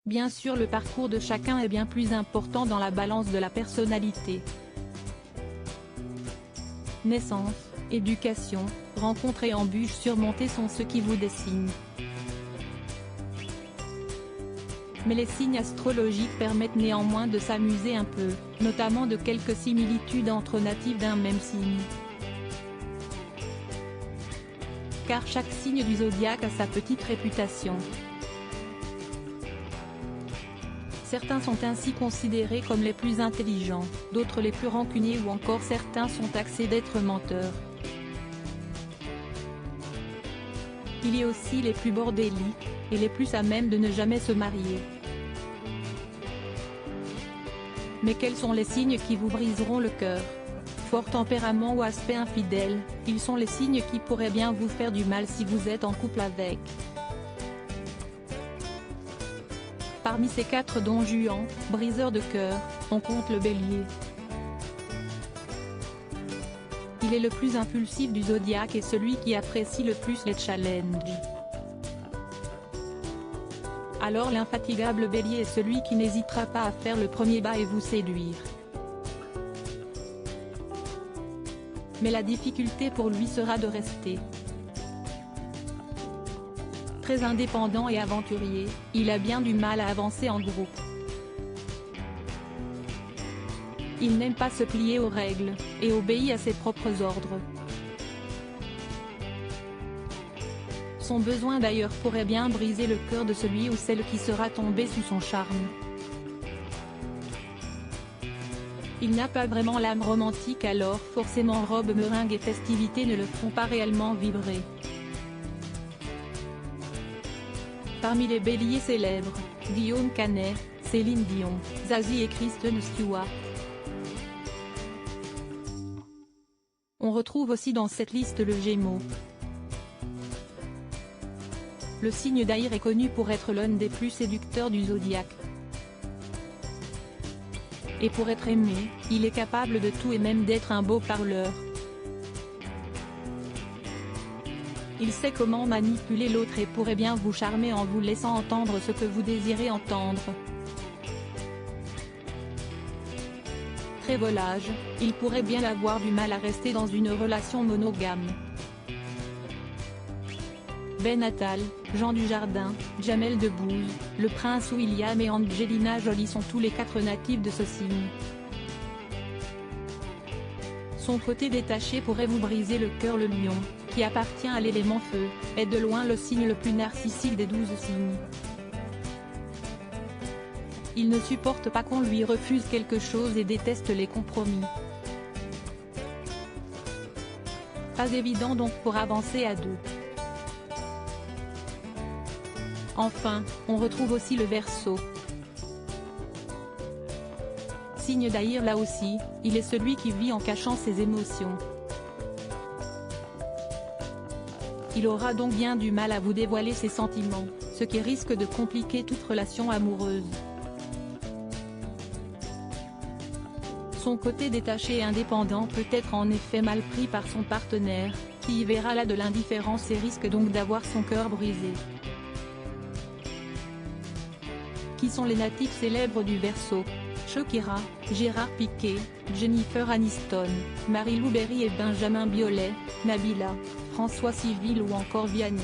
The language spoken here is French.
Bien sûr, le parcours de chacun est bien plus important dans la balance de la personnalité. Naissance, éducation, rencontres et embûches surmontées sont ceux qui vous dessinent. Mais les signes astrologiques permettent néanmoins de s'amuser un peu, notamment de quelques similitudes entre natifs d'un même signe. Car chaque signe du zodiaque a sa petite réputation. Certains sont ainsi considérés comme les plus intelligents, d'autres les plus rancuniers ou encore certains sont taxés d'être menteurs. Il y a aussi les plus bordéliques, et les plus à même de ne jamais se marier. Mais quels sont les signes qui vous briseront le cœur? Fort tempérament ou aspect infidèle, ils sont les signes qui pourraient bien vous faire du mal si vous êtes en couple avec. Parmi ces 4 Don Juan, briseurs de cœur, on compte le Bélier. Il est le plus impulsif du zodiaque et celui qui apprécie le plus les challenges. Alors l'infatigable Bélier est celui qui n'hésitera pas à faire le premier pas et vous séduire. Mais la difficulté pour lui sera de rester. Très indépendant et aventurier, il a bien du mal à avancer en groupe. Il n'aime pas se plier aux règles, et obéit à ses propres ordres. Son besoin d'ailleurs pourrait bien briser le cœur de celui ou celle qui sera tombé sous son charme. Il n'a pas vraiment l'âme romantique, alors forcément robe meringue et festivités ne le font pas réellement vibrer. Parmi les béliers célèbres, Guillaume Canet, Céline Dion, Zazie et Kristen Stewart. On retrouve aussi dans cette liste le Gémeaux. Le signe d'Air est connu pour être l'un des plus séducteurs du zodiaque. Et pour être aimé, il est capable de tout et même d'être un beau parleur. Il sait comment manipuler l'autre et pourrait bien vous charmer en vous laissant entendre ce que vous désirez entendre. Très volage, il pourrait bien avoir du mal à rester dans une relation monogame. Ben Attal, Jean Dujardin, Jamel Debbouze, le prince William et Angelina Jolie sont tous les 4 natifs de ce signe. Son côté détaché pourrait vous briser le cœur. Le lion, qui appartient à l'élément feu, est de loin le signe le plus narcissique des 12 signes. Il ne supporte pas qu'on lui refuse quelque chose et déteste les compromis. Pas évident donc pour avancer à deux. Enfin, on retrouve aussi le Verseau. Signe d'Air là aussi, il est celui qui vit en cachant ses émotions. Il aura donc bien du mal à vous dévoiler ses sentiments, ce qui risque de compliquer toute relation amoureuse. Son côté détaché et indépendant peut être en effet mal pris par son partenaire, qui y verra là de l'indifférence et risque donc d'avoir son cœur brisé. Qui sont les natifs célèbres du Verseau? Shakira, Gérard Piqué, Jennifer Aniston, Marie-Lou Berry et Benjamin Biolay, Nabila, François Civil ou encore Vianney.